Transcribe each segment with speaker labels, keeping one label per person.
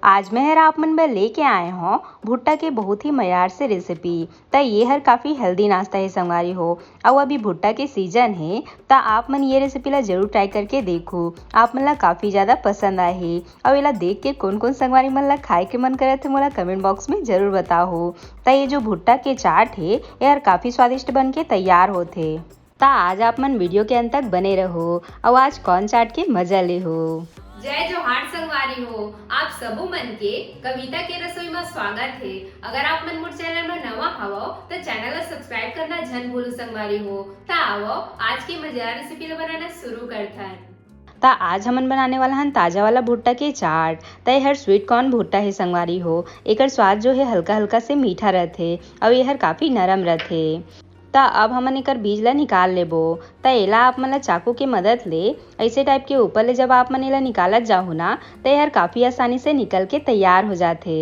Speaker 1: आज मैं हर आप मन बर लेके आए हो भुट्टा के बहुत ही मयार से रेसिपी। त ये हर काफ़ी हेल्दी नाश्ता है संगवारी हो। और अभी भुट्टा के सीजन है त आप मन ये रेसिपी ला जरूर ट्राई करके देखो। आप मन ला काफ़ी ज़्यादा पसंद आए है। और इला देख के कौन कौन संगवारी मन ला खाए के मन करे थे मोला कमेंट बॉक्स में जरूर बताओ। त ये जो भुट्टा के चाट है ये हर काफ़ी स्वादिष्ट बन के तैयार होते। त आज आप मन वीडियो के अंत तक बने रहो और आज कौन चाट के मजा ले हो।
Speaker 2: जय जोहार संगवारी हो। आप सबो मन के कविता के रसोई में स्वागत है। अगर आप मन मोर चैनल में नवा हवो तो चैनल को सब्सक्राइब करना झन भूलो संगवारी हो। तो आओ आज की मजेदार रेसिपी ला बनाना शुरू करते हैं।
Speaker 1: ता आज हमन बनाने वाला हन ताजा वाला भुट्टा के चाट। त हर स्वीट कॉर्न भुट्टा है संगवारी हो। एकर स्वाद जो है हल्का हल्का से मीठा रहते और ये हर काफ़ी नरम रहते। त अब हमन एकर बीज ला निकाल लेबो। त एला आप मन ला चाकू के मदद ले ऐसे टाइप के ऊपर ले जब आप मन एला निकालत जाहु ना त हर काफ़ी आसानी से निकल के तैयार हो जाते।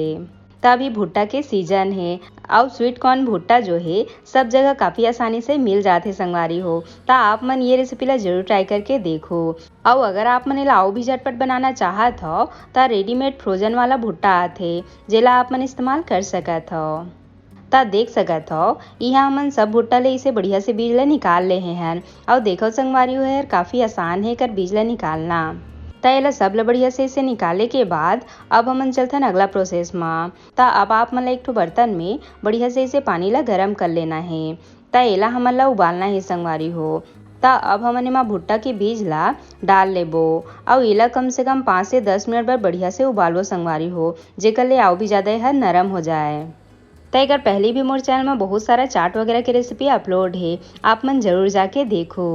Speaker 1: त अभी भुट्टा के सीजन है और स्वीट कॉर्न भुट्टा जो है सब जगह काफ़ी आसानी से मिल जाते संगवारी हो। त आप मन ये रेसिपी ला जरूर ट्राई करके देखो। और अगर आप मन एला और भी झटपट बनाना चाहत हो त रेडीमेड फ्रोजन वाला भुट्टा आथे जेला आप मन इस्तेमाल कर सकत हो। ता देख सकत हो यहाँ हमन सब भुट्टा ले इसे बढ़िया से बीज ला निकाल ले हैं। और देखो संगवारी हो यार काफ़ी आसान है कर बीज ला निकालना। त एला सब ला बढ़िया से इसे निकाले के बाद अब हमन चलथन अगला प्रोसेस में। त अब आप मन ला एक ठो बर्तन में बढ़िया से इसे पानी ला गरम कर लेना है। त एला हमन ला उबालना है संगवारी हो। त अब हमन एमा भुट्टा के बीज ला डाल लेबो और एला कम से कम 5 से 10 मिनट बर बढ़िया से उबालो संगवारी हो जेकर ले आउ भी ज़्यादा यह नरम हो जाए। तो अगर पहले भी मोर चैनल में बहुत सारा चाट वगैरह की रेसिपी अपलोड है आप मन जरूर जाके देखो।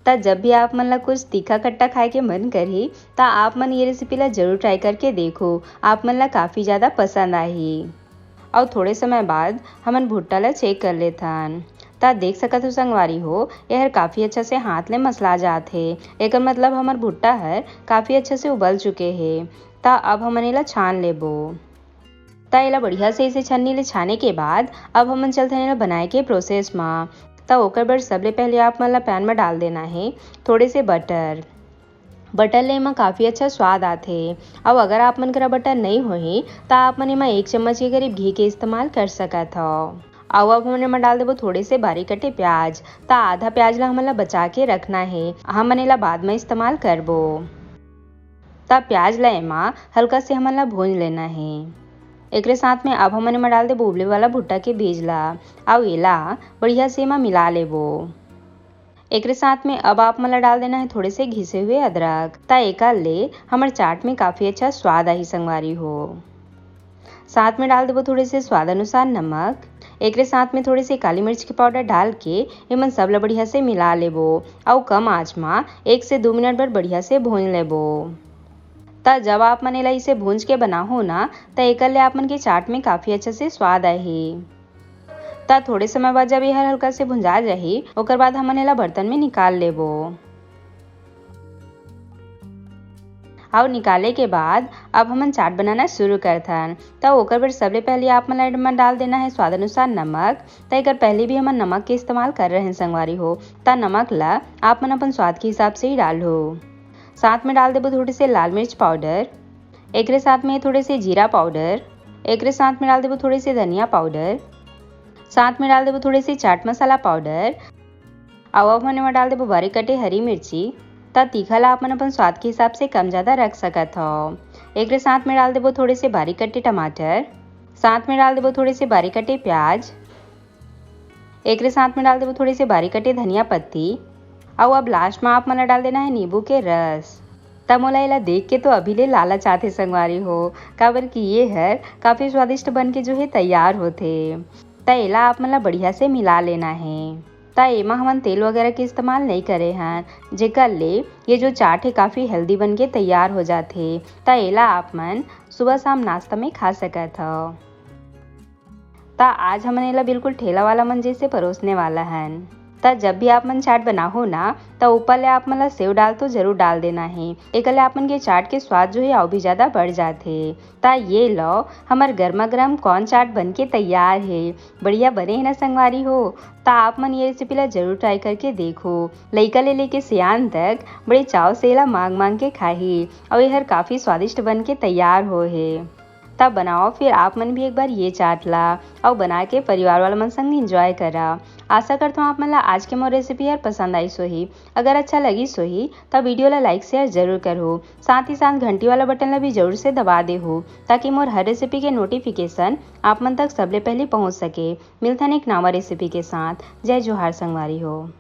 Speaker 1: त जब भी आप मन ला कुछ तीखा खट्टा खाए के मन करही त आप मन ये रेसिपी ला जरूर ट्राई करके देखो। आप मन ला काफ़ी ज़्यादा पसंद आही। और थोड़े समय बाद हमन भुट्टा ला चेक कर लेथन। त देख सकत हो संगवारी हो यह काफ़ी अच्छा से हाथ ले मसला जात है। एकर मतलब हमर भुट्टा हर काफ़ी अच्छा से उबल चुके है। त अब हमन एला छान लेबो। त एला बढ़िया से इसे छन्नी ले छाने के बाद अब हमन चलते हैं बनाए के प्रोसेस में। त ओकर बर सबले पहले आप मन ला पैन में डाल देना है थोड़े से बटर। बटर ले एमा काफ़ी अच्छा स्वाद आथे। और अगर आप मन करा बटर नहीं होही त आप मन एमा 1 चम्मच के करीब घी के इस्तेमाल कर सकत हो। और अब हमन एमा डाल देबो थोड़े से बारीक कटे प्याज। त आधा प्याज ला हमन ला बचा के रखना है हमन एला बाद में इस्तेमाल करबो। त प्याज ला एमा हल्का से हमन ला भून लेना है। एकरे साथ में अब हमन एमा डाल देबो उबले वाला भुट्टा के बीज ला और एला बढ़िया से एमा मिला लेबो। एकरे साथ में अब आप मन ला डाल देना है थोड़े से घिसे हुए अदरक। त एकर ले हमर चाट में काफ़ी अच्छा स्वाद आही संगवारी हो। साथ में डाल देबो थोड़े से स्वाद अनुसार नमक। एकरे साथ में थोड़ी सी काली मिर्च के पाउडर डाल के एमन सब ला बढ़िया से मिला लेबो और कम आँच में 1 से 2 मिनट बर बढ़िया से भून लेबो। त जब आप मन एला इसे भूंज के बनाहो ना त एकर ले आप मन के चाट में काफ़ी अच्छा से स्वाद आही। त थोड़े समय बाद जब यह हल्का से भुंजा जाही ओकर बाद हमन एला बर्तन में निकाल लेबो। और निकाले के बाद अब हमन चाट बनाना शुरू करथन। त ओकर बर सबले पहले आप मन ला एमा डाल देना है स्वाद अनुसार नमक। त एकर पहले भी हमन नमक के इस्तेमाल कर रहे हैं संगवारी हो। त नमक ला आप मन अपन स्वाद के हिसाब से ही डालो। साथ में डाल देबो थोड़े से लाल मिर्च पाउडर। एकरे साथ में थोड़े से जीरा पाउडर। एकरे साथ में डाल देबो थोड़े से धनिया पाउडर। साथ में डाल देबो थोड़े से चाट मसाला पाउडर। और अब हमन डाल देबो बारीक कटे हरी मिर्ची। त तीखा ला आप मन अपन स्वाद के हिसाब से कम ज़्यादा रख सकत हो। एकरे साथ में डाल देबो थोड़े से बारीक कटे टमाटर। साथ में डाल देबो थोड़े से बारीक कटे प्याज। एकरे साथ में डाल देबो थोड़े से बारीक कटे धनिया पत्ती। और अब लास्ट में आप मन ला डाल देना है नींबू के रस। त मोला एला देख के तो अभी ले लालच आथे संगवारी हो काबर कि ये है काफ़ी स्वादिष्ट बन के जो है तैयार होथे। त एला आप मन ला बढ़िया से मिला लेना है। त एमा हमन तेल वगैरह के इस्तेमाल नहीं करे हैं जेकर ले ये जो चाट है काफ़ी हेल्दी बन के तैयार हो जाथे। त एला आप मन सुबह शाम नाश्ता में खा सकत हो। त आज हमन एला बिल्कुल ठेला वाला मन जैसे परोसने वाला हन। त जब भी आप मन चाट बनाहो ना त ऊपर ले आप मन ला सेव डाल तो जरूर डाल देना है। एकर ले आप मन के चाट के स्वाद जो है और भी ज्यादा बढ़ जाथे। ता ये लो हमार गर्मा गर्म कॉर्न चाट बन के तैयार है। बढ़िया बने है ना संगवारी हो। ता आप मन ये रेसिपी ला जरूर ट्राई करके देखो। लइका ले लेके सियान तक बड़े चाव से ला मांग मांग के खाही और यह काफी स्वादिष्ट बन के तैयार हो है। तब बनाओ फिर आप मन भी एक बार ये चाट ला और बना के परिवार वाला मन संग एंजॉय करा। आशा करता हूँ आप मन ला आज के मोर रेसिपी यार पसंद आई सोही। अगर अच्छा लगी सोही तब वीडियो ला लाइक शेयर जरूर करो। साथ ही साथ घंटी वाला बटन ला भी जरूर से दबा दे हो ताकि मोर हर रेसिपी के नोटिफिकेशन आप मन तक सबले पहले पहुँच सके। मिलता है एक नवा रेसिपी के साथ। जय जोहार संगवारी हो।